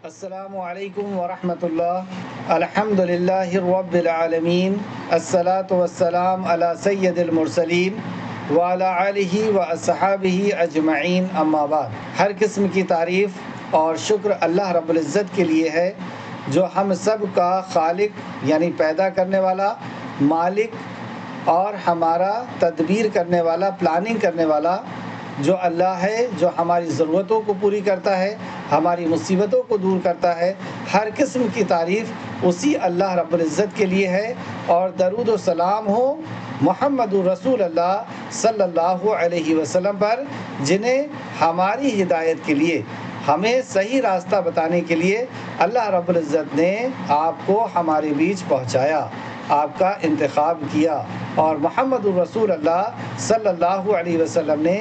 السلام علیکم ورحمۃ اللہ۔ الحمد للہ رب العالمین، الصلاۃ والسلام علی سید المرسلین وعلی آلہ واصحابہ اجمعین، اما بعد۔ ہر قسم کی تعریف اور شکر اللہ رب العزت کے لیے ہے، جو ہم سب کا خالق یعنی پیدا کرنے والا، مالک اور ہمارا تدبیر کرنے والا، پلاننگ کرنے والا جو اللہ ہے، جو ہماری ضرورتوں کو پوری کرتا ہے، ہماری مصیبتوں کو دور کرتا ہے۔ ہر قسم کی تعریف اسی اللہ رب العزت کے لیے ہے، اور درود و سلام ہو محمد رسول اللہ صلی اللہ علیہ وسلم پر، جنہیں ہماری ہدایت کے لیے، ہمیں صحیح راستہ بتانے کے لیے اللہ رب العزت نے آپ کو ہمارے بیچ پہنچایا، آپ کا انتخاب کیا۔ اور محمد الرسول اللہ صلی اللہ علیہ وسلم نے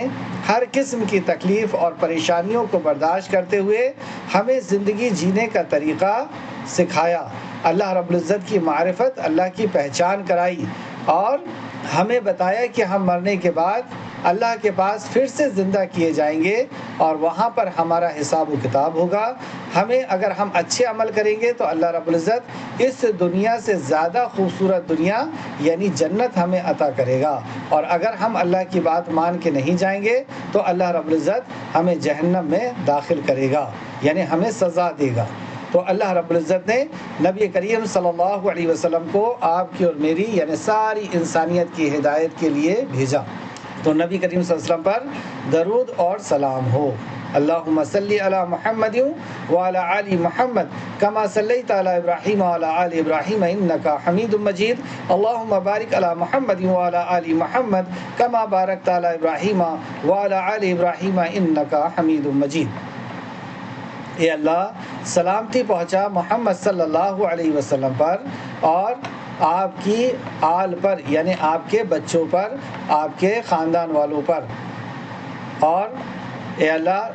ہر قسم کی تکلیف اور پریشانیوں کو برداشت کرتے ہوئے ہمیں زندگی جینے کا طریقہ سکھایا، اللہ رب العزت کی معرفت، اللہ کی پہچان کرائی، اور ہمیں بتایا کہ ہم مرنے کے بعد اللہ کے پاس پھر سے زندہ کیے جائیں گے، اور وہاں پر ہمارا حساب و کتاب ہوگا۔ ہمیں اگر ہم اچھے عمل کریں گے تو اللہ رب العزت اس دنیا سے زیادہ خوبصورت دنیا یعنی جنت ہمیں عطا کرے گا، اور اگر ہم اللہ کی بات مان کے نہیں جائیں گے تو اللہ رب العزت ہمیں جہنم میں داخل کرے گا، یعنی ہمیں سزا دے گا۔ تو اللہ رب العزت نے نبی کریم صلی اللہ علیہ وسلم کو آپ کی اور میری یعنی ساری انسانیت کی ہدایت کے لیے بھیجا۔ تو نبی کریم صلی اللہ علیہ وسلم پر درود اور سلام ہو۔ اللہم صلی علی محمد وعلی آل محمد کما صلیت علی ابراہیم وعلی آل ابراہیم انک حمید مجید۔ اللہم بارک علی محمد وعلی آل محمد کما بارکت علی ابراہیم وعلی آل ابراہیم انک حمید مجید۔ اے اللہ، سلامتی پہنچا محمد صلی اللہ علیہ وسلم پر اور آپ کی آل پر یعنی آپ کے بچوں پر، آپ کے خاندان والوں پر، اور اے اللہ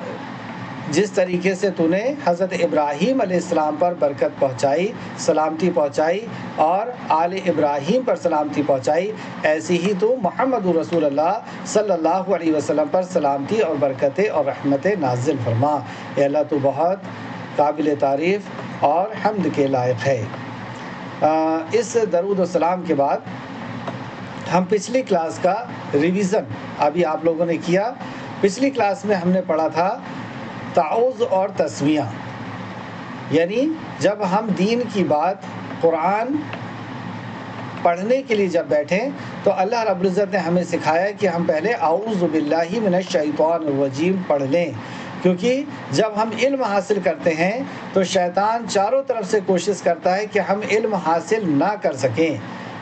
جس طریقے سے تو نے حضرت ابراہیم علیہ السلام پر برکت پہنچائی، سلامتی پہنچائی، اور آل ابراہیم پر سلامتی پہنچائی، ایسی ہی تو محمد رسول اللہ صلی اللہ علیہ وسلم پر سلامتی اور برکتیں اور رحمتیں نازل فرما۔ اے اللہ تو بہت قابل تعریف اور حمد کے لائق ہے۔ اس درود و سلام کے بعد ہم پچھلی کلاس کا ریویژن ابھی آپ لوگوں نے کیا۔ پچھلی کلاس میں ہم نے پڑھا تھا تعوذ اور تسمیہ، یعنی جب ہم دین کی بات قرآن پڑھنے کے لیے جب بیٹھیں تو اللہ رب العزت نے ہمیں سکھایا کہ ہم پہلے اعوذ باللہ من الشیطان الرجیم پڑھ لیں، کیونکہ جب ہم علم حاصل کرتے ہیں تو شیطان چاروں طرف سے کوشش کرتا ہے کہ ہم علم حاصل نہ کر سکیں،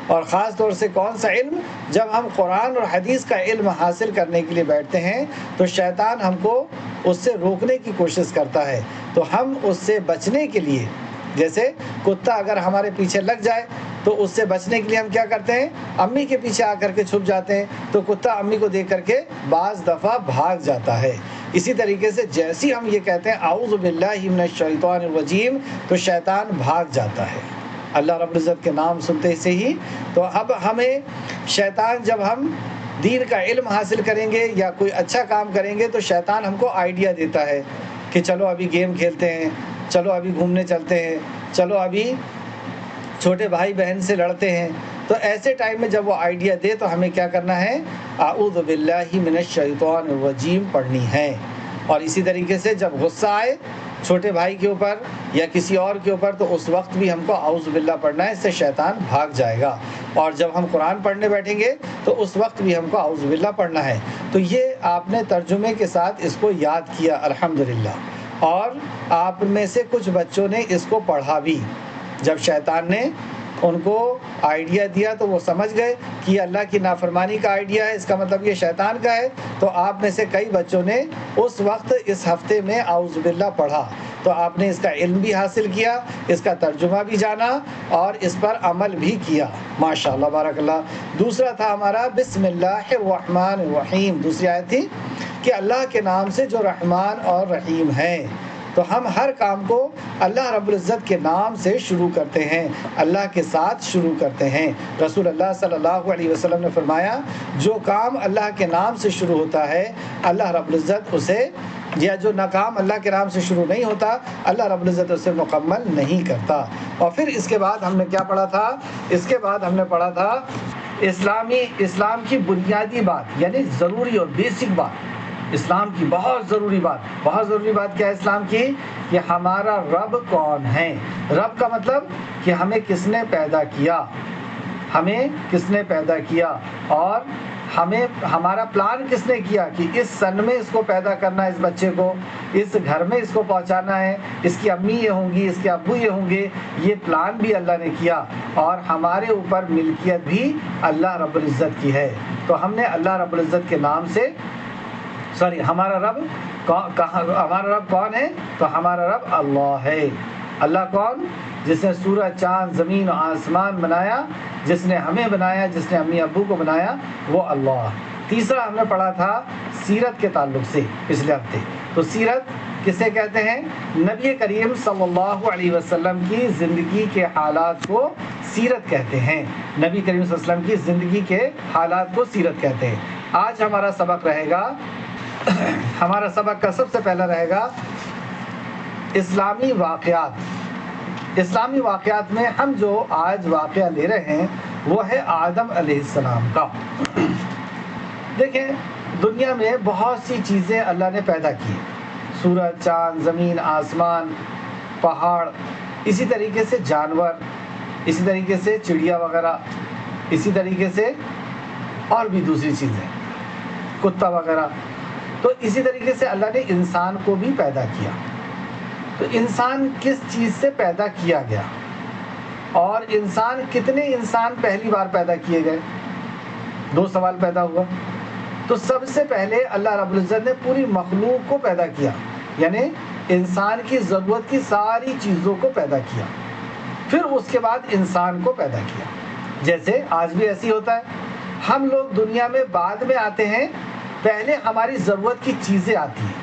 اور خاص طور سے کون سا علم؟ جب ہم قرآن اور حدیث کا علم حاصل کرنے کے لیے بیٹھتے ہیں تو شیطان ہم کو اس سے روکنے کی کوشش کرتا ہے۔ تو ہم اس سے بچنے کے لیے، جیسے کتا اگر ہمارے پیچھے لگ جائے تو اس سے بچنے کے لیے ہم کیا کرتے ہیں؟ امی کے پیچھے آ کر کے چھپ جاتے ہیں، تو کتا امی کو دیکھ کر کے بعض دفعہ بھاگ جاتا ہے۔ اسی طریقے سے جیسی ہم یہ کہتے ہیں اعوذ باللہ من الشیطان الرجیم تو شیطان بھاگ جاتا ہے اللہ رب العزت کے نام سنتے سے ہی۔ تو اب ہمیں شیطان، جب ہم دین کا علم حاصل کریں گے یا کوئی اچھا کام کریں گے تو شیطان ہم کو آئیڈیا دیتا ہے کہ چلو ابھی گیم کھیلتے ہیں، چلو ابھی گھومنے چلتے ہیں، چلو ابھی چھوٹے بھائی بہن سے لڑتے ہیں۔ تو ایسے ٹائم میں جب وہ آئیڈیا دے تو ہمیں کیا کرنا ہے؟ اعوذ باللہ من الشیطان الرجیم پڑھنی ہے۔ اور اسی طریقے سے جب غصہ آئے چھوٹے بھائی کے اوپر یا کسی اور کے اوپر تو اس وقت بھی ہم کو اعوذ باللہ پڑھنا ہے، اس سے شیطان بھاگ جائے گا۔ اور جب ہم قرآن پڑھنے بیٹھیں گے تو اس وقت بھی ہم کو اعوذ باللہ پڑھنا ہے۔ تو یہ آپ نے ترجمے کے ساتھ اس کو یاد کیا الحمدللہ، اور آپ میں سے کچھ بچوں نے اس کو پڑھا بھی۔ جب شیطان نے ان کو آئیڈیا دیا تو وہ سمجھ گئے کہ یہ اللہ کی نافرمانی کا آئیڈیا ہے، اس کا مطلب یہ شیطان کا ہے۔ تو آپ میں سے کئی بچوں نے اس وقت اس ہفتے میں اعوذ باللہ پڑھا، تو آپ نے اس کا علم بھی حاصل کیا، اس کا ترجمہ بھی جانا اور اس پر عمل بھی کیا۔ ماشاءاللہ بارک اللہ۔ دوسرا تھا ہمارا بسم اللہ الرحمن الرحیم، دوسری آیت تھی کہ اللہ کے نام سے جو رحمان اور رحیم ہیں۔ تو ہم ہر کام کو اللہ رب العزت کے نام سے شروع کرتے ہیں، اللہ کے ساتھ شروع کرتے ہیں۔ رسول اللہ صلی اللہ علیہ وسلم نے فرمایا جو کام اللہ کے نام سے شروع ہوتا ہے اللہ رب العزت اسے یا جو ناکام اللہ کے نام سے شروع نہیں ہوتا اللہ رب العزت اسے مکمل نہیں کرتا۔ اور پھر اس کے بعد ہم نے کیا پڑھا تھا؟ اس کے بعد ہم نے پڑھا تھا اسلام کی بنیادی بات، یعنی ضروری اور بیسک بات، اسلام کی بہت ضروری بات کیا ہے اسلام کی؟ کہ ہمارا رب کون ہے۔ رب کا مطلب کہ ہمیں کس نے پیدا کیا، اور ہمارا پلان کس نے کیا کہ اس سن میں اس کو پیدا کرنا ہے، اس بچے کو اس گھر میں اس کو پہنچانا ہے، اس کی امی یہ ہوں گی، اس کے ابو یہ ہوں گے، یہ پلان بھی اللہ نے کیا، اور ہمارے اوپر ملکیت بھی اللہ رب العزت کی ہے۔ تو ہم نے اللہ رب العزت کے نام سے ہمارا رب کون ہے؟ تو ہمارا رب اللہ ہے۔ اللہ کون؟ جس نے سورج، چاند، زمین و آسمان بنایا، جس نے ہمیں بنایا، جس نے امی ابو کو بنایا، وہ اللہ۔ تیسرا ہم نے پڑھا تھا سیرت کے تعلق سے پچھلے ہفتے۔ تو سیرت کسے کہتے ہیں؟ نبی کریم صلی اللہ علیہ وسلم کی زندگی کے حالات کو سیرت کہتے ہیں۔ نبی کریم صلی اللہ علیہ وسلم کی زندگی کے حالات کو سیرت کہتے ہیں۔ آج ہمارا سبق رہے گا، ہمارا سبق کا سب سے پہلا رہے گا اسلامی واقعات۔ اسلامی واقعات میں ہم جو آج واقعہ لے رہے ہیں وہ ہے آدم علیہ السلام کا۔ دیکھیں، دنیا میں بہت سی چیزیں اللہ نے پیدا کی، سورج، چاند، زمین، آسمان، پہاڑ، اسی طریقے سے جانور، اسی طریقے سے چڑیا وغیرہ، اسی طریقے سے اور بھی دوسری چیزیں، کتا وغیرہ۔ تو اسی طریقے سے اللہ نے انسان کو بھی پیدا کیا۔ تو انسان کس چیز سے پیدا کیا گیا، اور کتنے انسان پہلی بار پیدا کیے گئے؟ 2 سوال پیدا ہوا۔ تو سب سے پہلے اللہ رب العزت نے پوری مخلوق کو پیدا کیا، یعنی انسان کی ضرورت کی ساری چیزوں کو پیدا کیا، پھر اس کے بعد انسان کو پیدا کیا۔ جیسے آج بھی ایسی ہوتا ہے، ہم لوگ دنیا میں بعد میں آتے ہیں، پہلے ہماری ضرورت کی چیزیں آتی ہیں۔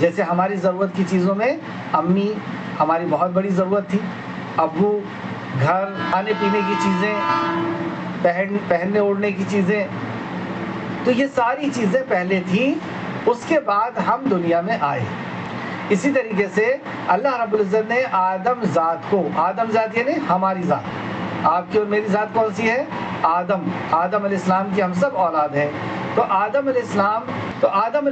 جیسے ہماری ضرورت کی چیزوں میں امی ہماری بہت بڑی ضرورت تھی، ابو، گھر، کھانے پینے کی چیزیں، پہننے اوڑھنے کی چیزیں، تو یہ ساری چیزیں پہلے تھیں، اس کے بعد ہم دنیا میں آئے۔ اسی طریقے سے اللہ رب العزت نے آدم ذات یعنی ہماری ذات، آپ کی اور میری ذات کون سی ہے؟ آدم علیہ السلام کی ہم سب اولاد ہیں۔ تو آدم علیہ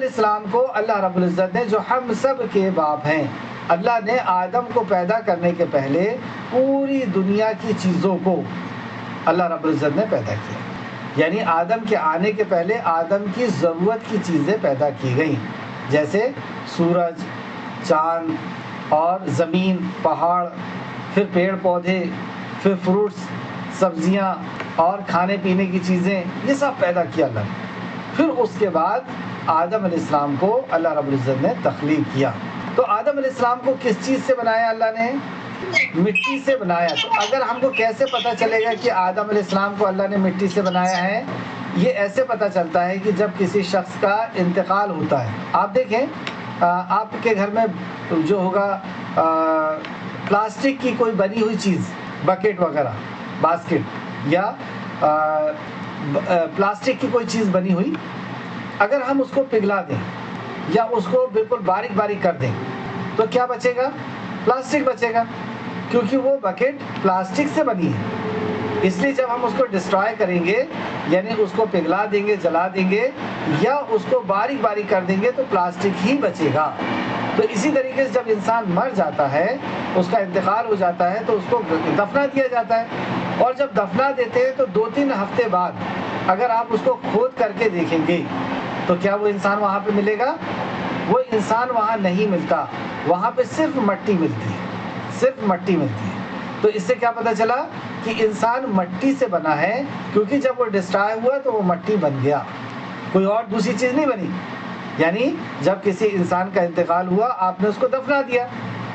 السلام کو اللہ رب العزت نے، جو ہم سب کے باپ ہیں، اللہ نے آدم کو پیدا کرنے کے پہلے پوری دنیا کی چیزوں کو اللہ رب العزت نے پیدا کیا، یعنی آدم کے آنے کے پہلے آدم کی ضرورت کی چیزیں پیدا کی گئیں، جیسے سورج، چاند اور زمین، پہاڑ، پھر پیڑ پودے، پھر فروٹس، سبزیاں اور کھانے پینے کی چیزیں، یہ سب پیدا کیا اللہ نے۔ پھر اس کے بعد آدم علیہ السلام کو اللہ رب العزت نے تخلیق کیا۔ تو آدم علیہ السلام کو کس چیز سے بنایا اللہ نے؟ مٹی سے بنایا۔ تو اگر ہم کو کیسے پتہ چلے گا کہ آدم علیہ السلام کو اللہ نے مٹی سے بنایا ہے؟ یہ ایسے پتہ چلتا ہے کہ جب کسی شخص کا انتقال ہوتا ہے، آپ دیکھیں آپ کے گھر میں جو ہوگا پلاسٹک کی کوئی بنی ہوئی چیز، بکیٹ وغیرہ، باسکٹ، یا پلاسٹک کی کوئی چیز بنی ہوئی، اگر ہم اس کو پگھلا دیں یا اس کو بالکل باریک باریک کر دیں تو کیا بچے گا؟ پلاسٹک بچے گا، کیونکہ وہ بکیٹ پلاسٹک سے بنی ہے۔ اس لیے جب ہم اس کو ڈسٹرائے کریں گے، یعنی اس کو پگھلا دیں گے، جلا دیں گے، یا اس کو باریک باریک کر دیں گے، تو پلاسٹک ہی بچے گا۔ تو اسی طریقے سے جب انسان مر جاتا ہے، اس کا انتقال ہو جاتا ہے، تو اس کو دفنا دیا جاتا ہے، اور جب دفنا دیتے ہیں تو 2-3 ہفتے بعد اگر آپ اس کو کھود کر کے دیکھیں گے تو کیا وہ انسان وہاں پہ ملے گا؟ وہ انسان وہاں نہیں ملتا، وہاں پہ صرف مٹی ملتی ہے، تو اس سے کیا پتہ چلا کہ انسان مٹی سے بنا ہے، کیونکہ جب وہ ڈسٹرائے ہوا تو وہ مٹی بن گیا، کوئی اور دوسری چیز نہیں بنی۔ یعنی جب کسی انسان کا انتقال ہوا، آپ نے اس کو دفنا دیا،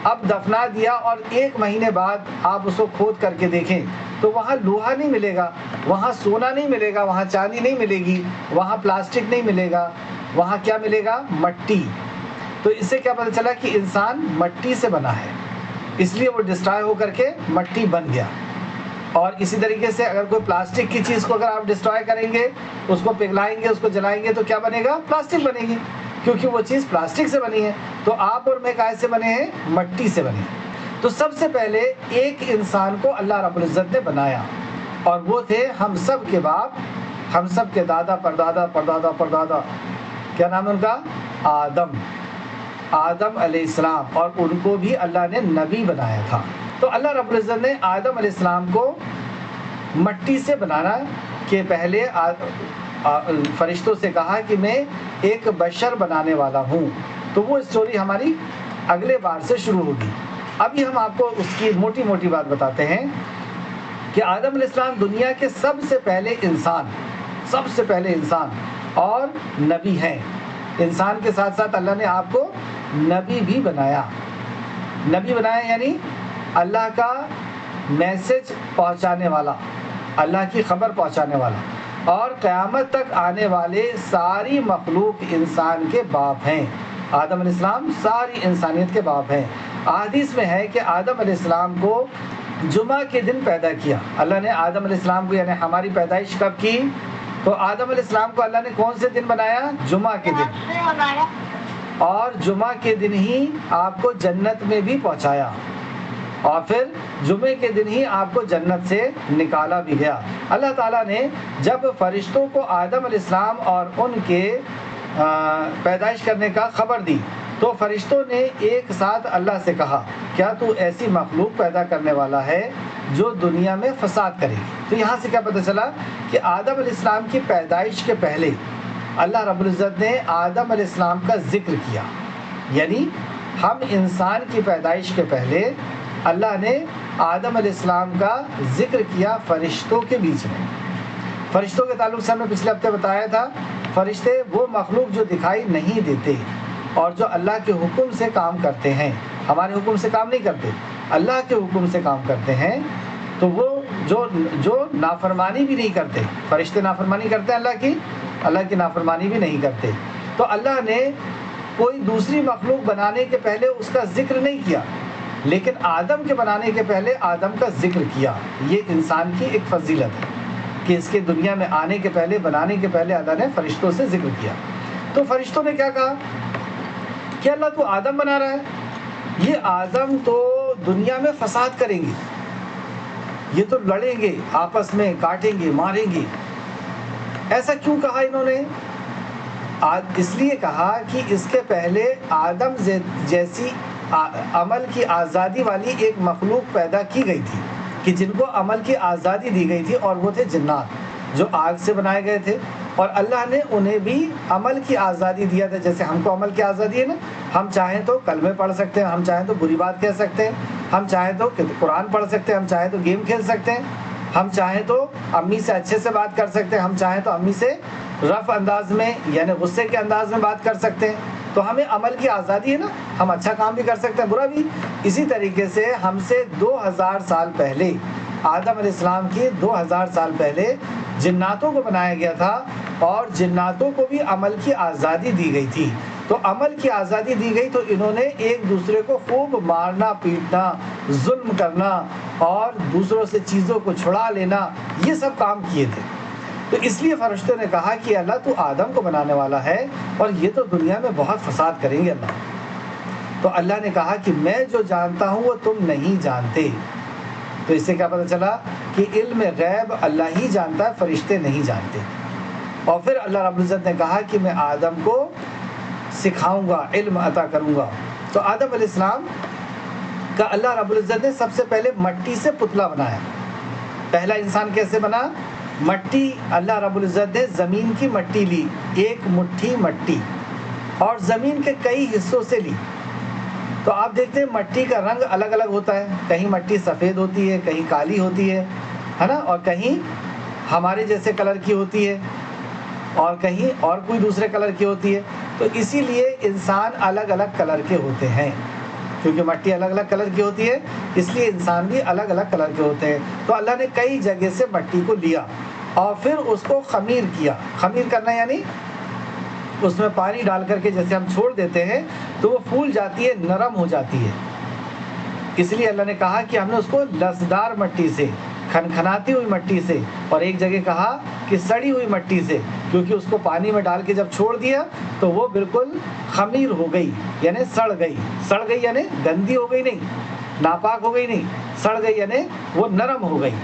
اب دفنا دیا اور 1 مہینے بعد آپ اس کو کھود کر کے دیکھیں تو وہاں لوہا نہیں ملے گا، وہاں سونا نہیں ملے گا، وہاں چاندی نہیں ملے گی، وہاں پلاسٹک نہیں ملے گا، وہاں کیا ملے گا؟ مٹی۔ تو اس سے کیا پتہ چلا کہ انسان مٹی سے بنا ہے، اس لیے وہ ڈسٹرائے ہو کر کے مٹی بن گیا۔ اور اسی طریقے سے اگر کوئی پلاسٹک کی چیز کو اگر آپ ڈسٹرائے کریں گے، اس کو پگھلائیں گے، اس کو جلائیں گے، تو کیا بنے گا؟ پلاسٹک بنے گی۔ کیونکہ وہ چیز پلاسٹک سے بنی ہے، تو آپ اور میں کائے سے بنے ہیں؟ مٹی سے بنے ہیں۔ تو سب سے پہلے ایک انسان کو اللہ رب العزت نے بنایا، اور وہ تھے ہم سب کے باپ، ہم سب کے دادا پردادا پردادا پردادا، کیا نام ہے ان کا؟ آدم علیہ السلام، اور ان کو بھی اللہ نے نبی بنایا تھا۔ تو اللہ رب العزت نے آدم علیہ السلام کو مٹی سے بنانا کہ پہلے فرشتوں سے کہا کہ میں ایک بشر بنانے والا ہوں، تو وہ اسٹوری ہماری اگلے بار سے شروع ہوگی۔ ابھی ہم آپ کو اس کی موٹی موٹی بات بتاتے ہیں کہ آدم علیہ السلام دنیا کے سب سے پہلے انسان اور نبی ہیں۔ انسان کے ساتھ ساتھ اللہ نے آپ کو نبی بھی بنایا یعنی اللہ کا میسج پہنچانے والا، اللہ کی خبر پہنچانے والا، اور قیامت تک آنے والے ساری مخلوق انسان کے باپ ہیں۔ آدم علیہ السلام ساری انسانیت کے باپ ہیں۔ احادیث میں ہے کہ آدم علیہ السلام کو جمعہ کے دن پیدا کیا اللہ نے۔ آدم علیہ السلام کو یعنی ہماری پیدائش کب کی؟ تو آدم علیہ السلام کو اللہ نے کون سے دن بنایا؟ جمعہ کے دن، اور جمعہ کے دن ہی آپ کو جنت میں بھی پہنچایا، اور پھر جمعے کے دن ہی آپ کو جنت سے نکالا بھی گیا۔ اللہ تعالیٰ نے جب فرشتوں کو آدم علیہ السلام اور ان کے پیدائش کرنے کا خبر دی تو فرشتوں نے ایک ساتھ اللہ سے کہا کیا تو ایسی مخلوق پیدا کرنے والا ہے جو دنیا میں فساد کرے گی؟ تو یہاں سے کیا پتہ چلا کہ آدم علیہ السلام کی پیدائش کے پہلے اللہ رب العزت نے آدم علیہ السلام کا ذکر کیا، یعنی ہم انسان کی پیدائش کے پہلے اللہ نے آدم علیہ السلام کا ذکر کیا فرشتوں کے بیچ میں۔ فرشتوں کے تعلق سے ہم نے پچھلے ہفتے بتایا تھا، فرشتے وہ مخلوق جو دکھائی نہیں دیتے اور جو اللہ کے حکم سے کام کرتے ہیں، ہمارے حکم سے کام نہیں کرتے، اللہ کے حکم سے کام کرتے ہیں، تو وہ جو نافرمانی بھی نہیں کرتے، فرشتے نافرمانی کرتے ہیں اللہ کی نافرمانی بھی نہیں کرتے۔ تو اللہ نے کوئی دوسری مخلوق بنانے کے پہلے اس کا ذکر نہیں کیا، لیکن آدم کے بنانے کے پہلے آدم کا ذکر کیا۔ یہ انسان کی ایک فضیلت ہے کہ اس کے دنیا میں آنے کے پہلے، بنانے کے پہلے اللہ نے فرشتوں سے ذکر کیا۔ تو فرشتوں نے کیا کہا کہ اللہ تو آدم بنا رہا ہے، یہ آدم تو دنیا میں فساد کریں گے، یہ تو لڑیں گے آپس میں، کاٹیں گے، ماریں گے۔ ایسا کیوں کہا انہوں نے؟ اس لیے کہا کہ اس کے پہلے آدم جیسی عمل کی آزادی والی ایک مخلوق پیدا کی گئی تھی کہ جن کو عمل کی آزادی دی گئی تھی، اور وہ تھے جنات جو آگ سے بنائے گئے تھے، اور اللہ نے انہیں بھی عمل کی آزادی دیا تھا۔ جیسے ہم کو عمل کی آزادی ہے نا، ہم چاہیں تو کلمے پڑھ سکتے ہیں، ہم چاہیں تو بری بات کہہ سکتے ہیں، ہم چاہیں تو قرآن پڑھ سکتے ہیں، ہم چاہیں تو گیم کھیل سکتے ہیں، ہم چاہیں تو امی سے اچھے سے بات کر سکتے ہیں، ہم چاہیں تو امی سے رف انداز میں یعنی غصے کے انداز میں بات کر سکتے ہیں۔ تو ہمیں عمل کی آزادی ہے نا، ہم اچھا کام بھی کر سکتے ہیں، برا بھی۔ اسی طریقے سے ہم سے 2000 سال پہلے، آدم علیہ السلام کی 2000 سال پہلے جناتوں کو بنایا گیا تھا، اور جناتوں کو بھی عمل کی آزادی دی گئی تھی۔ تو عمل کی آزادی دی گئی تو انہوں نے ایک دوسرے کو خوب مارنا پیٹنا، ظلم کرنا، اور دوسروں سے چیزوں کو چھڑا لینا، یہ سب کام کیے تھے۔ تو اس لیے فرشتوں نے کہا کہ اللہ تو آدم کو بنانے والا ہے، اور یہ تو دنیا میں بہت فساد کریں گے اللہ۔ تو اللہ نے کہا کہ میں جو جانتا ہوں وہ تم نہیں جانتے۔ تو اس سے کیا پتہ چلا کہ علم غیب اللہ ہی جانتا ہے، فرشتے نہیں جانتے۔ اور پھر اللہ رب العزت نے کہا کہ میں آدم کو سکھاؤں گا، علم عطا کروں گا۔ تو آدم علیہ السلام کا اللہ رب العزت نے سب سے پہلے مٹی سے پتلا بنایا۔ پہلا انسان کیسے بنا؟ مٹی، اللہ رب العزت نے زمین کی مٹی لی، ایک مٹھی مٹی، اور زمین کے کئی حصوں سے لی۔ تو آپ دیکھتے ہیں مٹی کا رنگ الگ الگ ہوتا ہے، کہیں مٹی سفید ہوتی ہے، کہیں کالی ہوتی ہے نا، اور کہیں ہمارے جیسے کلر کی ہوتی ہے، اور کہیں اور کوئی دوسرے کلر کی ہوتی ہے۔ تو اسی لیے انسان الگ الگ کلر کے ہوتے ہیں، کیونکہ مٹی الگ الگ کلر کی ہوتی ہے، اس لیے انسان بھی الگ الگ کلر کے ہوتے ہیں۔ تو اللہ نے کئی جگہ سے مٹی کو لیا اور پھر اس کو خمیر کیا۔ خمیر کرنا یعنی اس میں پانی ڈال کر کے جیسے ہم چھوڑ دیتے ہیں تو وہ پھول جاتی ہے، نرم ہو جاتی ہے۔ اس لیے اللہ نے کہا کہ ہم نے اس کو لسدار مٹی سے، کھنکھناتی ہوئی مٹی سے، اور ایک جگہ کہا کہ سڑی ہوئی مٹی سے، کیونکہ اس کو پانی میں ڈال کے جب چھوڑ دیا تو وہ بالکل خمیر ہو گئی، یعنی سڑ گئی یعنی گندی ہو گئی نہیں، ناپاک ہو گئی نہیں، سڑ گئی یعنی وہ نرم ہو گئی۔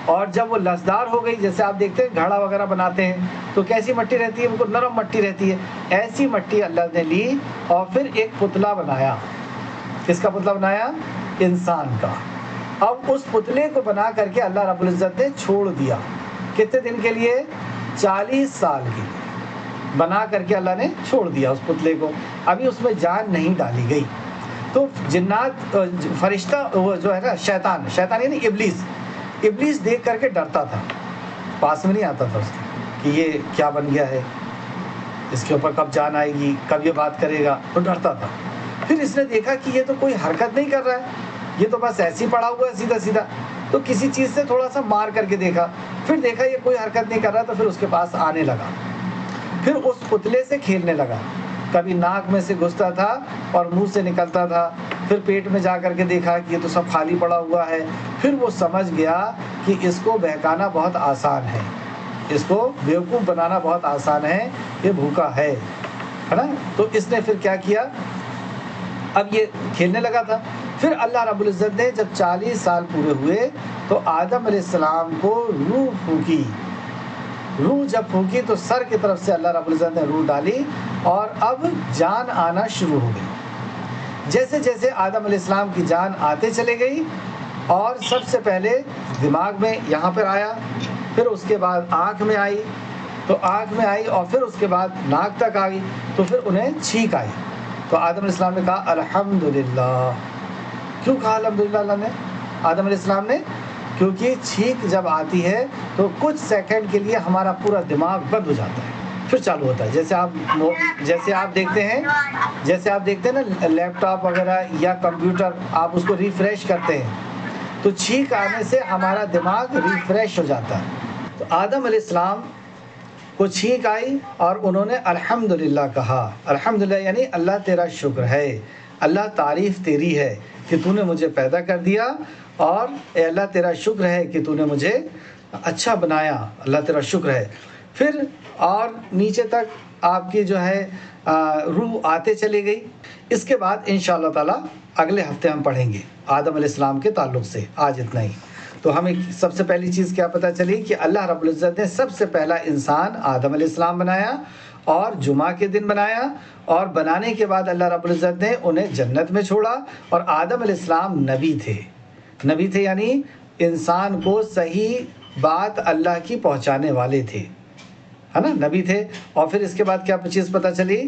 اور جب وہ لسدار ہو گئی، جیسے آپ دیکھتے ہیں گھڑا وغیرہ بناتے ہیں تو کیسی مٹی رہتی ہے، بالکل نرم مٹی رہتی ہے، ایسی مٹی اللہ نے لی اور پھر ایک پتلا بنایا۔ کس کا پتلا بنایا؟ انسان کا۔ اب اس پتلے کو بنا کر کے اللہ رب العزت نے چھوڑ دیا۔ کتنے دن کے لیے؟ 40 سال کے لیے بنا کر کے اللہ نے چھوڑ دیا اس پتلے کو، ابھی اس میں جان نہیں ڈالی گئی۔ تو جنات، فرشتہ وہ جو ہے نا شیطان یعنی ابلیس دیکھ کر کے ڈرتا تھا، پاس میں نہیں آتا تھا اس کے کہ یہ کیا بن گیا ہے، اس کے اوپر کب جان آئے گی، کب یہ بات کرے گا، تو ڈرتا تھا۔ پھر اس نے دیکھا کہ یہ تو کوئی حرکت نہیں کر رہا ہے، یہ تو بس ایسے ہی پڑا ہوا ہے سیدھا سیدھا، تو کسی چیز سے تھوڑا سا مار کر کے دیکھا، پھر دیکھا یہ کوئی حرکت نہیں کر رہا، تو پھر اس کے پاس آنے لگا، پھر اس پتلے سے کھیلنے لگا، کبھی ناک میں سے گھستا تھا اور منہ سے نکلتا تھا، پھر پیٹ میں جا کر کے دیکھا کہ یہ تو سب خالی پڑا ہوا ہے، پھر وہ سمجھ گیا کہ اس کو بہکانا بہت آسان ہے، اس کو بیوقوف بنانا بہت آسان ہے، یہ بھوکا ہے نا۔ تو اس نے پھر کیا کیا، اب یہ کھیلنے لگا تھا۔ پھر اللہ رب العزت نے جب 40 سال پورے ہوئے تو آدم علیہ السلام کو روح پھونکی، روح جب پھونکی تو سر کی طرف سے اللہ رب العزت نے روح ڈالی اور اب جان آنا شروع ہو گئی۔ جیسے جیسے آدم علیہ السلام کی جان آتے چلے گئی، اور سب سے پہلے دماغ میں یہاں پر آیا، پھر اس کے بعد آنکھ میں آئی، تو آنکھ میں آئی اور پھر اس کے بعد ناک تک آئی، تو پھر انہیں چھینک آئی۔ تو آدم علیہ السلام نے کہا الحمدللہ۔ کیوں کہا الحمدللہ اللہ نے، آدم علیہ السلام نے؟ کیونکہ چھینک جب آتی ہے تو کچھ سیکنڈ کے لیے ہمارا پورا دماغ بند ہو جاتا ہے، پھر چالو ہوتا ہے۔ جیسے آپ دیکھتے ہیں نا لیپ ٹاپ وغیرہ یا کمپیوٹر، آپ اس کو ریفریش کرتے ہیں تو چھینک آنے سے ہمارا دماغ ریفریش ہو جاتا ہے۔ تو آدم علیہ السلام کو چھینک آئی اور انہوں نے الحمدللہ کہا۔ الحمدللہ یعنی اللہ تیرا شکر ہے، اللہ تعریف تیری ہے کہ تو نے مجھے پیدا کر دیا، اور اے اللہ تیرا شکر ہے کہ تو نے مجھے اچھا بنایا، اللہ تیرا شکر ہے۔ پھر اور نیچے تک آپ کی جو ہے روح آتے چلی گئی۔ اس کے بعد انشاءاللہ تعالی اگلے ہفتے ہم پڑھیں گے آدم علیہ السلام کے تعلق سے، آج اتنا ہی۔ تو ہمیں سب سے پہلی چیز کیا پتہ چلی کہ اللہ رب العزت نے سب سے پہلا انسان آدم علیہ السلام بنایا اور جمعہ کے دن بنایا، اور بنانے کے بعد اللہ رب العزت نے انہیں جنت میں چھوڑا۔ اور آدم علیہ السلام نبی تھے یعنی انسان کو صحیح بات اللہ کی پہنچانے والے تھے، ہے نا، نبی تھے۔ اور پھر اس کے بعد کیا چیز پتہ چلی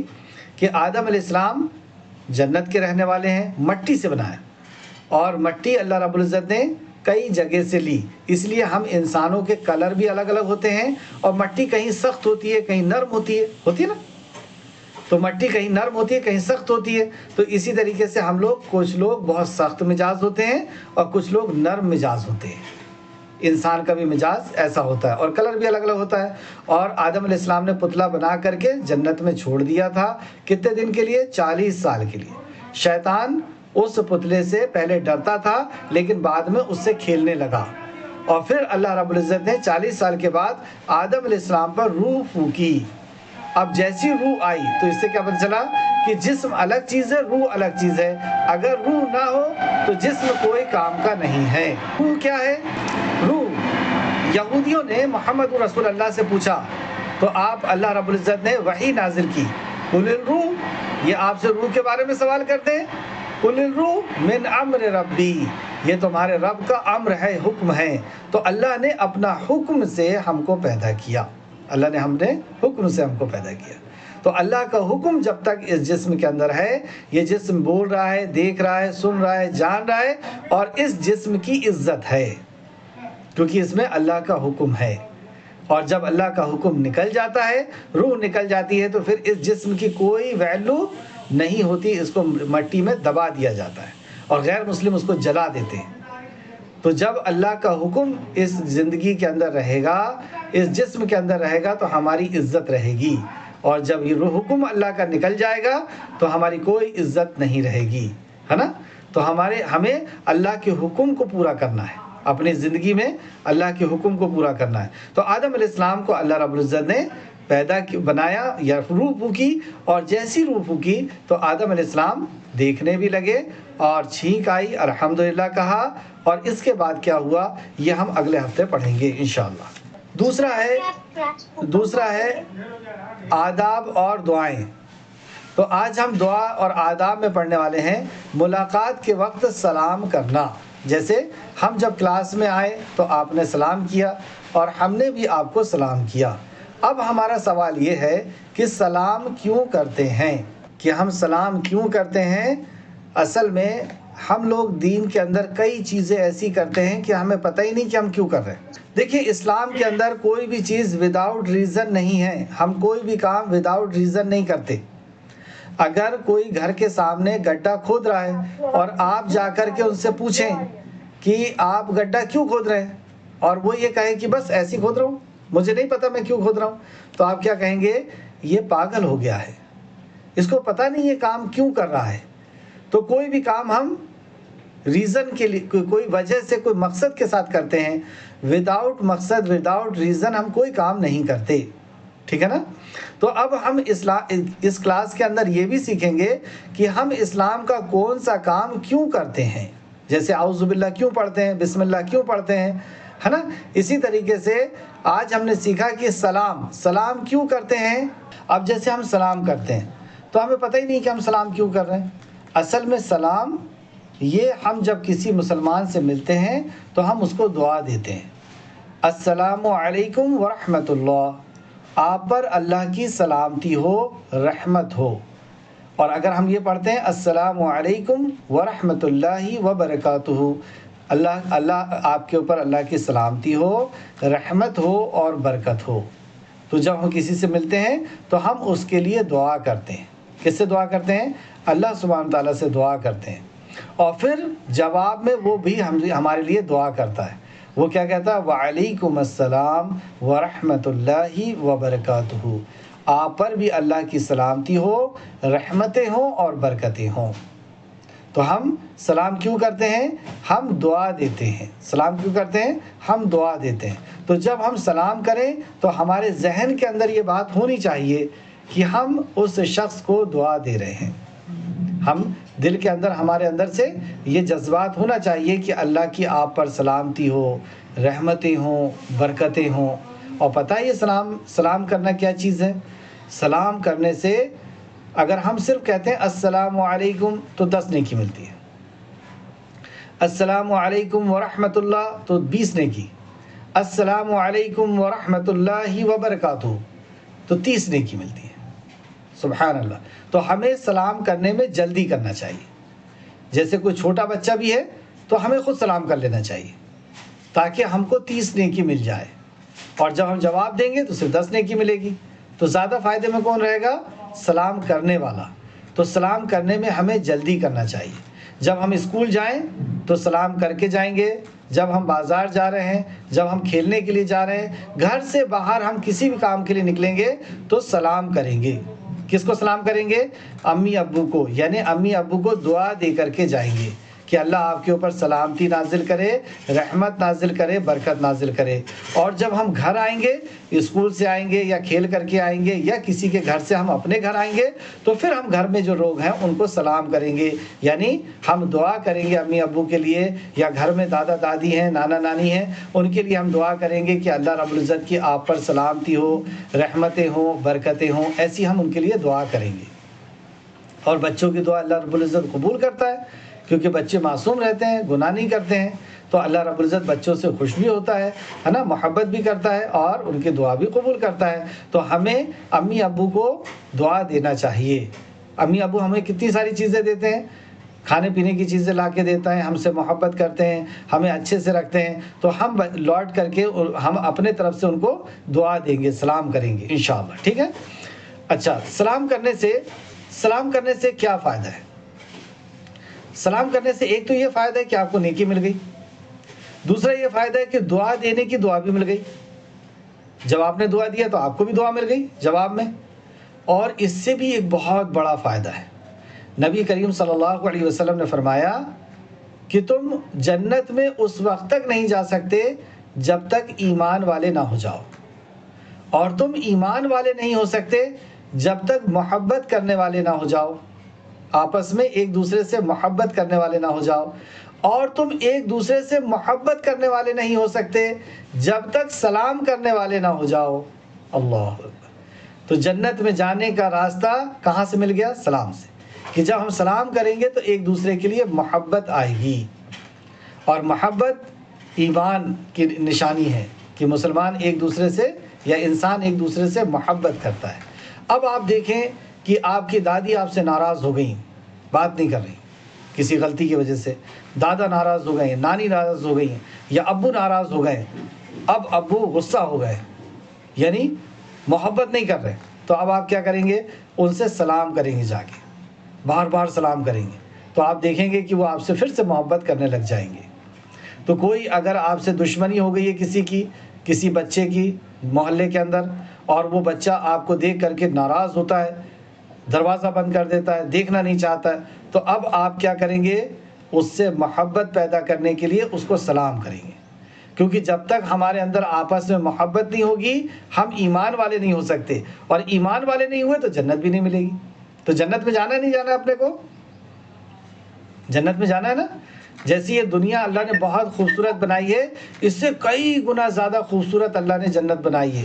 کہ آدم علیہ السلام جنت کے رہنے والے ہیں، مٹی سے بنایا، اور مٹی اللہ رب العزت نے کئی جگہ سے لی، اس لیے ہم انسانوں کے کلر بھی الگ الگ ہوتے ہیں، اور مٹی کہیں سخت ہوتی ہے کہیں نرم ہوتی ہے نا، تو مٹی کہیں نرم ہوتی ہے کہیں سخت ہوتی ہے۔ تو اسی طریقے سے ہم لوگ، کچھ لوگ بہت سخت مزاج ہوتے ہیں اور کچھ لوگ نرم مزاج ہوتے ہیں، انسان کا بھی مزاج ایسا ہوتا ہے، اور کلر بھی الگ الگ ہوتا ہے۔ اور آدم علیہ السلام نے پتلا بنا کر کے جنت میں چھوڑ دیا تھا، کتنے دن کے لیے؟ 40 سال کے لیے۔ شیطان اس پتلے سے پہلے ڈرتا تھا لیکن بعد میں اس سے کھیلنے لگا، اور پھر اللہ رب العزت نے 40 سال کے بعد آدم علیہ السلام پر روح پھونکی۔ اب جیسی روح آئی تو اس سے کیا پتہ چلا کہ جسم الگ چیز ہے، روح الگ چیز ہے۔ اگر روح نہ ہو تو جسم کوئی کام کا نہیں ہے۔ روح کیا ہے؟ روح، یہودیوں نے محمد رسول اللہ سے پوچھا تو آپ، اللہ رب العزت نے وحی نازل کی، قل الروح، یہ آپ سے روح کے بارے میں سوال کرتے ہیں، قل الروح من امر ربی، یہ تمہارے رب کا امر ہے، حکم ہے۔ تو اللہ نے اپنا حکم سے ہم کو پیدا کیا، اللہ نے حکم سے ہم کو پیدا کیا۔ تو اللہ کا حکم جب تک اس جسم کے اندر ہے، یہ جسم بول رہا ہے، دیکھ رہا ہے، سن رہا ہے، جان رہا ہے، اور اس جسم کی عزت ہے کیونکہ اس میں اللہ کا حکم ہے۔ اور جب اللہ کا حکم نکل جاتا ہے، روح نکل جاتی ہے، تو پھر اس جسم کی کوئی ویلیو نہیں ہوتی، اس کو مٹی میں دبا دیا جاتا ہے، اور غیر مسلم اس کو جلا دیتے ہیں۔ تو جب اللہ کا حکم اس زندگی کے اندر رہے گا، اس جسم کے اندر رہے گا، تو ہماری عزت رہے گی، اور جب یہ حکم اللہ کا نکل جائے گا تو ہماری کوئی عزت نہیں رہے گی، ہے نا۔ تو ہمیں اللہ کے حکم کو پورا کرنا ہے، اپنی زندگی میں اللہ کے حکم کو پورا کرنا ہے۔ تو آدم علیہ السلام کو اللہ رب العزت نے پیدا بنایا یا روح پھونکی، اور جیسی روح پھونکی تو آدم علیہ السلام دیکھنے بھی لگے اور چھینک آئی، الحمدللہ کہا، اور اس کے بعد کیا ہوا یہ ہم اگلے ہفتے پڑھیں گے انشاءاللہ۔ دوسرا ہے آداب اور دعائیں۔ تو آج ہم دعا اور آداب میں پڑھنے والے ہیں ملاقات کے وقت سلام کرنا۔ جیسے ہم جب کلاس میں آئے تو آپ نے سلام کیا اور ہم نے بھی آپ کو سلام کیا۔ اب ہمارا سوال یہ ہے کہ سلام کیوں کرتے ہیں، کہ ہم سلام کیوں کرتے ہیں؟ اصل میں ہم لوگ دین کے اندر کئی چیزیں ایسی کرتے ہیں کہ ہمیں پتہ ہی نہیں کہ ہم کیوں کر رہے ہیں۔ دیکھیے اسلام کے اندر کوئی بھی چیز وداؤٹ ریزن نہیں ہے، ہم کوئی بھی کام وداؤٹ ریزن نہیں کرتے۔ اگر کوئی گھر کے سامنے گڈھا کھود رہا ہے اور آپ جا کر کے ان سے پوچھیں کہ آپ گڈھا کیوں کھود رہے ہیں، اور وہ یہ کہے کہ بس ایسے کھود رہا ہوں، مجھے نہیں پتا میں کیوں کھود رہا ہوں، تو آپ کیا کہیں گے؟ یہ پاگل ہو گیا ہے، اس کو پتہ نہیں یہ کام کیوں کر رہا ہے۔ تو کوئی بھی کام ہم ریزن کے لیے، کوئی وجہ سے، کوئی مقصد کے ساتھ کرتے ہیں، وداؤٹ مقصد وداؤٹ ریزن ہم کوئی کام نہیں کرتے، ٹھیک ہے نا؟ تو اب ہم اس کلاس کے اندر یہ بھی سیکھیں گے کہ ہم اسلام کا کون سا کام کیوں کرتے ہیں، جیسے اعوذ باللہ کیوں پڑھتے ہیں، بسم اللہ کیوں پڑھتے ہیں، ہے نا؟ اسی طریقے سے آج ہم نے سیکھا کہ سلام کیوں کرتے ہیں۔ اب جیسے ہم سلام کرتے ہیں تو ہمیں پتہ ہی نہیں کہ ہم سلام کیوں کر رہے ہیں۔ اصل میں سلام یہ ہم جب کسی مسلمان سے ملتے ہیں تو ہم اس کو دعا دیتے ہیں، السلام علیکم ورحمۃ اللہ، آپ پر اللہ کی سلامتی ہو، رحمت ہو۔ اور اگر ہم یہ پڑھتے ہیں السلام علیکم ورحمۃ اللہ وبرکاتہ، اللہ آپ کے اوپر اللہ کی سلامتی ہو، رحمت ہو اور برکت ہو، تو جب ہم کسی سے ملتے ہیں تو ہم اس کے لیے دعا کرتے ہیں۔ کس سے دعا کرتے ہیں؟ اللہ سبحانہ تعالیٰ سے دعا کرتے ہیں، اور پھر جواب میں وہ بھی ہمارے لیے دعا کرتا ہے۔ وہ کیا کہتا ہے؟ وعلیکم السلام ورحمۃ اللہ وبرکاتہ، آپ پر بھی اللہ کی سلامتی ہو، رحمتیں ہوں اور برکتیں ہوں۔ تو ہم سلام کیوں کرتے ہیں؟ ہم دعا دیتے ہیں۔ سلام کیوں کرتے ہیں؟ ہم دعا دیتے ہیں۔ تو جب ہم سلام کریں تو ہمارے ذہن کے اندر یہ بات ہونی چاہیے کہ ہم اس شخص کو دعا دے رہے ہیں۔ ہم دل کے اندر، ہمارے اندر سے یہ جذبات ہونا چاہیے کہ اللہ کی آپ پر سلامتی ہو، رحمتیں ہوں، برکتیں ہوں۔ اور پتہ ہے یہ سلام کرنا کیا چیز ہے؟ سلام کرنے سے اگر ہم صرف کہتے ہیں السلام علیکم تو 10 نیکی ملتی ہے، السلام علیکم ورحمۃ اللہ تو 20 نیکی، السلام علیکم ورحمۃ اللہ وبرکاتہ تو 30 نیکی ملتی ہے۔ سبحان اللہ۔ تو ہمیں سلام کرنے میں جلدی کرنا چاہیے۔ جیسے کوئی چھوٹا بچہ بھی ہے تو ہمیں خود سلام کر لینا چاہیے تاکہ ہم کو 30 نیکی مل جائے، اور جب ہم جواب دیں گے تو صرف 10 نیکی ملے گی۔ تو زیادہ فائدے میں کون رہے گا؟ سلام کرنے والا۔ تو سلام کرنے میں ہمیں جلدی کرنا چاہیے۔ جب ہم اسکول جائیں تو سلام کر کے جائیں گے، جب ہم بازار جا رہے ہیں، جب ہم کھیلنے کے لیے جا رہے ہیں، گھر سے باہر ہم کسی بھی کام کے لیے نکلیں گے تو سلام کریں گے۔ کس کو سلام کریں گے؟ امی ابو کو، یعنی امی ابو کو دعا دے کر کے جائیں گے کہ اللہ آپ کے اوپر سلامتی نازل کرے، رحمت نازل کرے، برکت نازل کرے۔ اور جب ہم گھر آئیں گے، اسکول سے آئیں گے یا کھیل کر کے آئیں گے یا کسی کے گھر سے ہم اپنے گھر آئیں گے تو پھر ہم گھر میں جو لوگ ہیں ان کو سلام کریں گے، یعنی ہم دعا کریں گے امی ابو کے لیے، یا گھر میں دادا دادی ہیں، نانا نانی ہیں، ان کے لیے ہم دعا کریں گے کہ اللہ رب العزت کی آپ پر سلامتی ہو، رحمتیں ہوں، برکتیں ہوں، ایسی ہم ان کے لیے دعا کریں گے۔ اور بچوں کی دعا اللہ رب العزت قبول کرتا ہے، کیونکہ بچے معصوم رہتے ہیں، گناہ نہیں کرتے ہیں، تو اللہ رب العزت بچوں سے خوش بھی ہوتا ہے نا، محبت بھی کرتا ہے اور ان کی دعا بھی قبول کرتا ہے۔ تو ہمیں امی ابو کو دعا دینا چاہیے۔ امی ابو ہمیں کتنی ساری چیزیں دیتے ہیں، کھانے پینے کی چیزیں لا کے دیتا ہے، ہم سے محبت کرتے ہیں، ہمیں اچھے سے رکھتے ہیں، تو ہم لوٹ کر کے ہم اپنے طرف سے ان کو دعا دیں گے، سلام کریں گے انشاءاللہ، ٹھیک ہے؟ اچھا، سلام کرنے سے کیا فائدہ ہے؟ سلام کرنے سے ایک تو یہ فائدہ ہے کہ آپ کو نیکی مل گئی، دوسرا یہ فائدہ ہے کہ دعا دینے کی دعا بھی مل گئی۔ جب آپ نے دعا دیا تو آپ کو بھی دعا مل گئی جواب میں۔ اور اس سے بھی ایک بہت بڑا فائدہ ہے، نبی کریم صلی اللہ علیہ وسلم نے فرمایا کہ تم جنت میں اس وقت تک نہیں جا سکتے جب تک ایمان والے نہ ہو جاؤ، اور تم ایمان والے نہیں ہو سکتے جب تک محبت کرنے والے نہ ہو جاؤ، آپس میں ایک دوسرے سے محبت کرنے والے نہ ہو جاؤ، اور تم ایک دوسرے سے محبت کرنے والے نہیں ہو سکتے جب تک سلام کرنے والے نہ ہو جاؤ۔ اللہ اکبر۔ تو جنت میں جانے کا راستہ کہاں سے مل گیا؟ سلام سے، کہ جب ہم سلام کریں گے تو ایک دوسرے کے لیے محبت آئے گی، اور محبت ایمان کی نشانی ہے کہ مسلمان ایک دوسرے سے یا انسان ایک دوسرے سے محبت کرتا ہے۔ اب آپ دیکھیں کہ آپ کی دادی آپ سے ناراض ہو گئیں، بات نہیں کر رہی کسی غلطی کی وجہ سے، دادا ناراض ہو گئے ہیں، نانی ناراض ہو گئی ہیں، یا ابو ناراض ہو گئے، اب ابو غصہ ہو گئے، یعنی محبت نہیں کر رہے، تو اب آپ کیا کریں گے؟ ان سے سلام کریں گے، جا کے بار بار سلام کریں گے، تو آپ دیکھیں گے کہ وہ آپ سے پھر سے محبت کرنے لگ جائیں گے۔ تو کوئی اگر آپ سے دشمنی ہو گئی ہے کسی بچے کی محلے کے اندر، اور وہ بچہ آپ کو دیکھ کر کے ناراض ہوتا ہے، دروازہ بند کر دیتا ہے، دیکھنا نہیں چاہتا ہے، تو اب آپ کیا کریں گے؟ اس سے محبت پیدا کرنے کے لیے اس کو سلام کریں گے، کیونکہ جب تک ہمارے اندر آپس میں محبت نہیں ہوگی ہم ایمان والے نہیں ہو سکتے، اور ایمان والے نہیں ہوئے تو جنت بھی نہیں ملے گی۔ تو جنت میں جانا نہیں جانا اپنے کو؟ جنت میں جانا ہے نا؟ جیسی یہ دنیا اللہ نے بہت خوبصورت بنائی ہے، اس سے کئی گنا زیادہ خوبصورت اللہ نے جنت بنائی ہے۔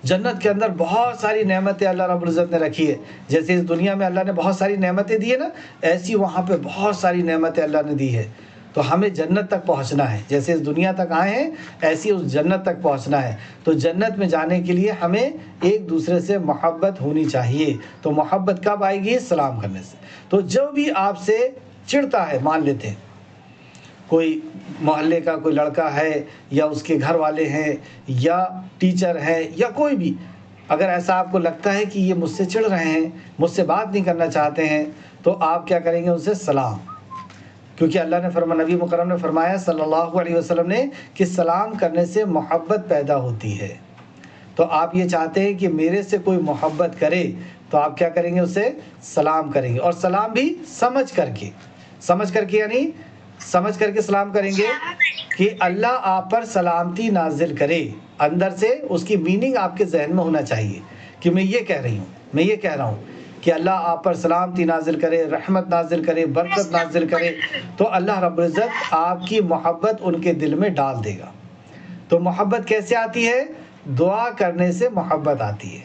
جنت کے اندر بہت ساری نعمتیں اللہ رب العزت نے رکھی ہے، جیسے اس دنیا میں اللہ نے بہت ساری نعمتیں دی ہے نا، ایسی وہاں پہ بہت ساری نعمتیں اللہ نے دی ہے۔ تو ہمیں جنت تک پہنچنا ہے، جیسے اس دنیا تک آئے ہیں ایسی اس جنت تک پہنچنا ہے۔ تو جنت میں جانے کے لیے ہمیں ایک دوسرے سے محبت ہونی چاہیے۔ تو محبت کب آئے گی؟ سلام کرنے سے۔ تو جو بھی آپ سے چڑھتا ہے، مان لیتے ہیں کوئی محلے کا کوئی لڑکا ہے، یا اس کے گھر والے ہیں، یا ٹیچر ہے، یا کوئی بھی، اگر ایسا آپ کو لگتا ہے کہ یہ مجھ سے چڑھ رہے ہیں، مجھ سے بات نہیں کرنا چاہتے ہیں، تو آپ کیا کریں گے؟ ان سے سلام، کیونکہ اللہ نے فرمایا، نبی مکرم نے فرمایا صلی اللہ علیہ وسلم نے، کہ سلام کرنے سے محبت پیدا ہوتی ہے۔ تو آپ یہ چاہتے ہیں کہ میرے سے کوئی محبت کرے، تو آپ کیا کریں گے؟ اسے سلام کریں گے، اور سلام بھی سمجھ کر کے یعنی سمجھ کر کے سلام کریں گے کہ اللہ آپ پر سلامتی نازل کرے۔ اندر سے اس کی میننگ آپ کے ذہن میں ہونا چاہیے کہ میں یہ کہہ رہی ہوں، میں یہ کہہ رہا ہوں کہ اللہ آپ پر سلامتی نازل کرے، رحمت نازل کرے، برکت نازل کرے، تو اللہ رب العزت آپ کی محبت ان کے دل میں ڈال دے گا۔ تو محبت کیسے آتی ہے؟ دعا کرنے سے محبت آتی ہے۔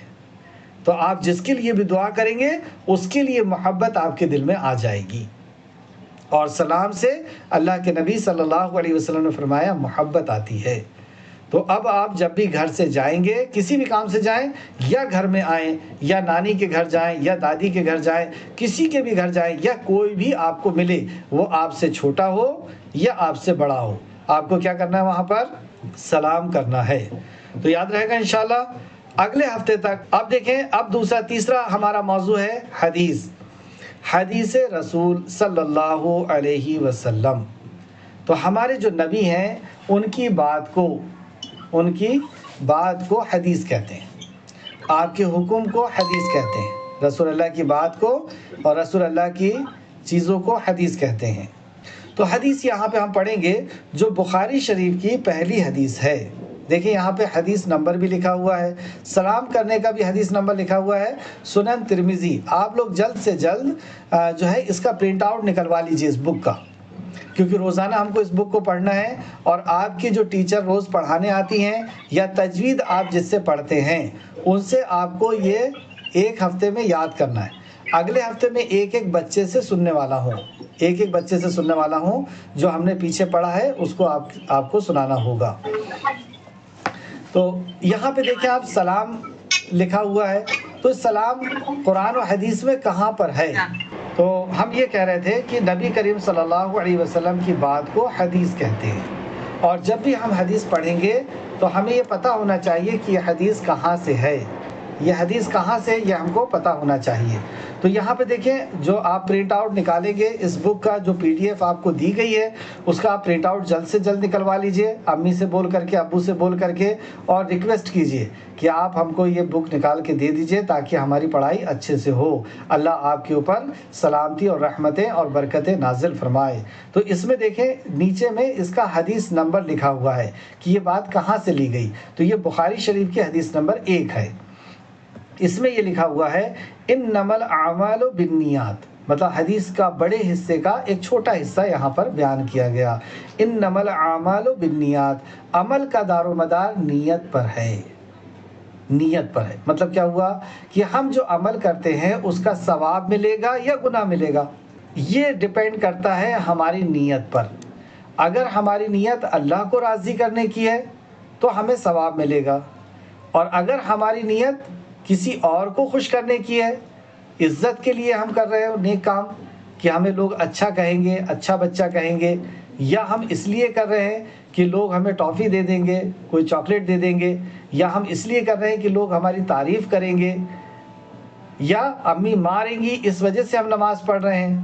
تو آپ جس کے لیے بھی دعا کریں گے اس کے لیے محبت آپ کے دل میں آ جائے گی، اور سلام سے اللہ کے نبی صلی اللہ علیہ وسلم نے فرمایا محبت آتی ہے۔ تو اب آپ جب بھی گھر سے جائیں گے، کسی بھی کام سے جائیں، یا گھر میں آئیں، یا نانی کے گھر جائیں، یا دادی کے گھر جائیں، کسی کے بھی گھر جائیں، یا کوئی بھی آپ کو ملے، وہ آپ سے چھوٹا ہو یا آپ سے بڑا ہو، آپ کو کیا کرنا ہے؟ وہاں پر سلام کرنا ہے۔ تو یاد رہے گا انشاءاللہ اگلے ہفتے تک۔ اب دیکھیں، اب تیسرا ہمارا موضوع ہے حدیث رسول صلی اللہ علیہ وسلم۔ تو ہمارے جو نبی ہیں ان کی بات کو حدیث کہتے ہیں، آپ کے حکم کو حدیث کہتے ہیں، رسول اللہ کی بات کو اور رسول اللہ کی چیزوں کو حدیث کہتے ہیں۔ تو حدیث یہاں پہ ہم پڑھیں گے جو بخاری شریف کی پہلی حدیث ہے۔ دیکھیں یہاں پہ حدیث نمبر بھی لکھا ہوا ہے، سلام کرنے کا بھی حدیث نمبر لکھا ہوا ہے، سنن ترمذی۔ آپ لوگ جلد سے جلد جو ہے اس کا پرنٹ آؤٹ نکلوا لیجئے اس بک کا، کیونکہ روزانہ ہم کو اس بک کو پڑھنا ہے، اور آپ کی جو ٹیچر روز پڑھانے آتی ہیں یا تجوید آپ جس سے پڑھتے ہیں ان سے آپ کو یہ ایک ہفتے میں یاد کرنا ہے۔ اگلے ہفتے میں ایک بچے سے سننے والا ہوں، جو ہم نے پیچھے پڑھا ہے اس کو آپ کو سنانا ہوگا۔ تو یہاں پہ دیکھیں آپ، سلام لکھا ہوا ہے، تو سلام قرآن و حدیث میں کہاں پر ہے؟ تو ہم یہ کہہ رہے تھے کہ نبی کریم صلی اللہ علیہ وسلم کی بات کو حدیث کہتے ہیں، اور جب بھی ہم حدیث پڑھیں گے تو ہمیں یہ پتہ ہونا چاہیے کہ یہ حدیث کہاں سے ہے، یہ حدیث کہاں سے، یہ ہم کو پتہ ہونا چاہیے۔ تو یہاں پہ دیکھیں جو آپ پرنٹ آؤٹ نکالیں گے اس بک کا، جو PDF آپ کو دی گئی ہے اس کا آپ پرنٹ آؤٹ جلد سے جلد نکلوا لیجئے، امی سے بول کر کے، ابو سے بول کر کے، اور ریکویسٹ کیجئے کہ آپ ہم کو یہ بک نکال کے دے دیجئے تاکہ ہماری پڑھائی اچھے سے ہو۔ اللہ آپ کے اوپر سلامتی اور رحمتیں اور برکتیں نازل فرمائے۔ تو اس میں دیکھیں نیچے میں اس کا حدیث نمبر لکھا ہوا ہے کہ یہ بات کہاں سے لی گئی، تو یہ بخاری شریف کی حدیث نمبر 1 ہے۔ اس میں یہ لکھا ہوا ہے انما الاعمال بالنیات، مطلب حدیث کا بڑے حصے کا ایک چھوٹا حصہ یہاں پر بیان کیا گیا۔ انما الاعمال بالنیات، عمل کا دار و مدار نیت پر ہے، نیت پر ہے۔ مطلب کیا ہوا کہ ہم جو عمل کرتے ہیں اس کا ثواب ملے گا یا گناہ ملے گا، یہ ڈیپینڈ کرتا ہے ہماری نیت پر۔ اگر ہماری نیت اللہ کو راضی کرنے کی ہے تو ہمیں ثواب ملے گا، اور اگر ہماری نیت کسی اور کو خوش کرنے کی ہے، عزت کے لیے ہم کر رہے ہو نیک کام کہ ہمیں لوگ اچھا کہیں گے، اچھا بچہ کہیں گے، یا ہم اس لیے کر رہے ہیں کہ لوگ ہمیں ٹافی دے دیں گے، کوئی چاکلیٹ دے دیں گے، یا ہم اس لیے کر رہے ہیں کہ لوگ ہماری تعریف کریں گے، یا امی ماریں گی اس وجہ سے ہم نماز پڑھ رہے ہیں،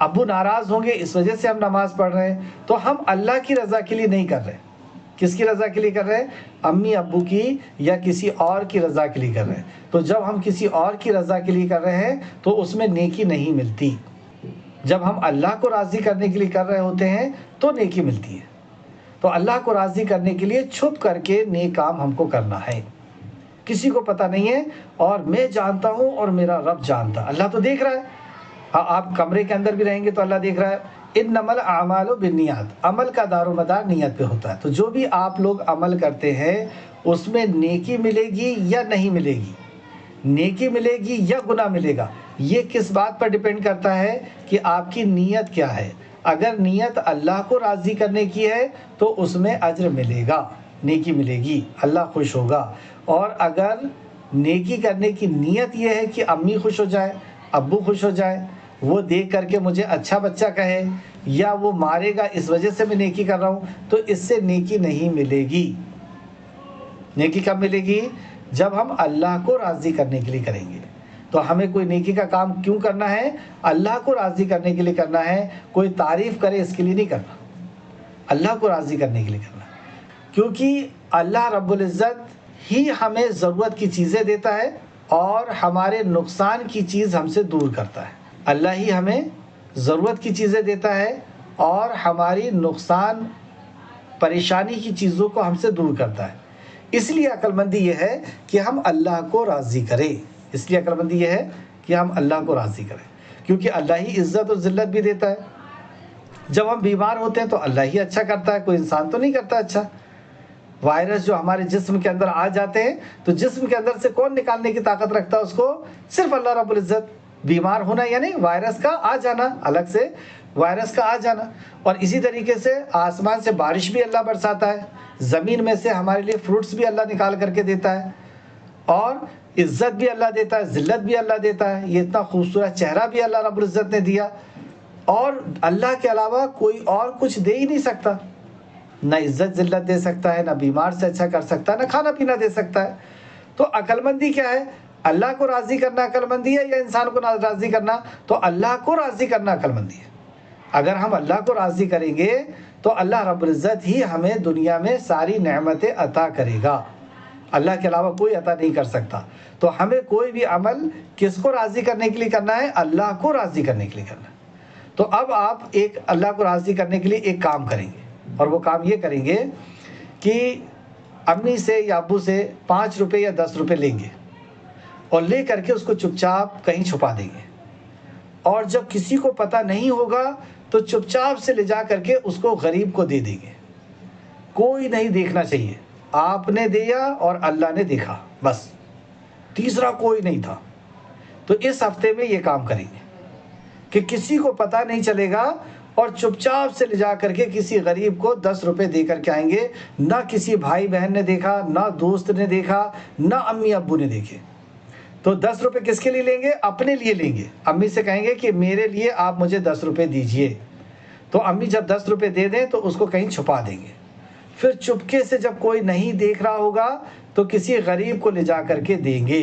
ابو ناراض ہوں گے اس وجہ سے ہم نماز پڑھ رہے ہیں، تو ہم اللہ کی رضا کے لیے نہیں کر رہے۔ کس کی رضا کے لیے کر رہے ہیں؟ امی ابو کی یا کسی اور کی رضا کے لیے کر رہے ہیں۔ تو جب ہم کسی اور کی رضا کے لیے کر رہے ہیں تو اس میں نیکی نہیں ملتی۔ جب ہم اللہ کو راضی کرنے کے لیے کر رہے ہوتے ہیں تو نیکی ملتی ہے۔ تو اللہ کو راضی کرنے کے لیے چھپ کر کے نیک کام ہم کو کرنا ہے، کسی کو پتہ نہیں ہے، اور میں جانتا ہوں اور میرا رب جانتا۔ اللہ تو دیکھ رہا ہے، آپ کمرے کے اندر بھی رہیں گے تو اللہ دیکھ رہا ہے۔ انما الاعمال بالنیات، عمل کا دار و مدار نیت پہ ہوتا ہے۔ تو جو بھی آپ لوگ عمل کرتے ہیں اس میں نیکی ملے گی یا نہیں ملے گی، نیکی ملے گی یا گناہ ملے گا، یہ کس بات پر ڈیپینڈ کرتا ہے کہ آپ کی نیت کیا ہے۔ اگر نیت اللہ کو راضی کرنے کی ہے تو اس میں اجر ملے گا، نیکی ملے گی، اللہ خوش ہوگا۔ اور اگر نیکی کرنے کی نیت یہ ہے کہ امی خوش ہو جائے، ابو خوش ہو جائے، وہ دیکھ کر کے مجھے اچھا بچہ کہے، یا وہ مارے گا اس وجہ سے میں نیکی کر رہا ہوں، تو اس سے نیکی نہیں ملے گی۔ نیکی کب ملے گی؟ جب ہم اللہ کو راضی کرنے کے لیے کریں گے۔ تو ہمیں کوئی نیکی کا کام کیوں کرنا ہے؟ اللہ کو راضی کرنے کے لیے کرنا ہے، کوئی تعریف کرے اس کے لیے نہیں کرنا، اللہ کو راضی کرنے کے لیے کرنا ہے۔ کیونکہ اللہ رب العزت ہی ہمیں ضرورت کی چیزیں دیتا ہے اور ہمارے نقصان کی چیز ہم سے دور کرتا ہے۔ اللہ ہی ہمیں ضرورت کی چیزیں دیتا ہے اور ہماری نقصان پریشانی کی چیزوں کو ہم سے دور کرتا ہے۔ اس لیے عقل مندی یہ ہے کہ ہم اللہ کو راضی کریں، اس لیے عقل مندی یہ ہے کہ ہم اللہ کو راضی کریں، کیونکہ اللہ ہی عزت اور ذلت بھی دیتا ہے۔ جب ہم بیمار ہوتے ہیں تو اللہ ہی اچھا کرتا ہے، کوئی انسان تو نہیں کرتا اچھا۔ وائرس جو ہمارے جسم کے اندر آ جاتے ہیں تو جسم کے اندر سے کون نکالنے کی طاقت رکھتا ہے اس کو؟ صرف اللہ رب العزت۔ بیمار ہونا یعنی وائرس کا آ جانا، الگ سے وائرس کا آ جانا۔ اور اسی طریقے سے آسمان سے بارش بھی اللہ برساتا ہے، زمین میں سے ہمارے لیے فروٹس بھی اللہ نکال کر کے دیتا ہے، اور عزت بھی اللہ دیتا ہے، ذلت بھی اللہ دیتا ہے۔ یہ اتنا خوبصورت چہرہ بھی اللہ رب العزت نے دیا، اور اللہ کے علاوہ کوئی اور کچھ دے ہی نہیں سکتا، نہ عزت ذلت دے سکتا ہے، نہ بیمار سے اچھا کر سکتا ہے، نہ کھانا پینا دے سکتا ہے۔ تو عقل مندی کیا ہے؟ اللہ کو راضی کرنا عقل مندی ہے یا انسان کو راضی کرنا؟ تو اللہ کو راضی کرنا عقل مندی ہے۔ اگر ہم اللہ کو راضی کریں گے تو اللہ رب العزت ہی ہمیں دنیا میں ساری نعمتیں عطا کرے گا، اللہ کے علاوہ کوئی عطا نہیں کر سکتا۔ تو ہمیں کوئی بھی عمل کس کو راضی کرنے کے لیے کرنا ہے؟ اللہ کو راضی کرنے کے لیے کرنا ہے۔ تو اب آپ ایک اللہ کو راضی کرنے کے لیے ایک کام کریں گے، اور وہ کام یہ کریں گے کہ امی سے یا ابو سے 5 روپے یا 10 روپے لیں گے، اور لے کر کے اس کو چپ چاپ کہیں چھپا دیں گے، اور جب کسی کو پتہ نہیں ہوگا تو چپ چاپ سے لے جا کر کے اس کو غریب کو دے دیں گے، کوئی نہیں دیکھنا چاہیے، آپ نے دیا اور اللہ نے دیکھا، بس تیسرا کوئی نہیں تھا۔ تو اس ہفتے میں یہ کام کریں گے کہ کسی کو پتہ نہیں چلے گا، اور چپ چاپ سے لے جا کر کے کسی غریب کو 10 روپے دے کر کے آئیں گے، نہ کسی بھائی بہن نے دیکھا، نہ دوست نے دیکھا، نہ امی ابو نے دیکھے۔ تو 10 روپے کس کے لیے لیں گے؟ اپنے لیے لیں گے۔ امی سے کہیں گے کہ میرے لیے آپ مجھے 10 روپے دیجئے، تو امی جب 10 روپے دے دیں تو اس کو کہیں چھپا دیں گے۔ پھر چپکے سے جب کوئی نہیں دیکھ رہا ہوگا تو کسی غریب کو لے جا کر کے دیں گے،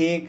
1।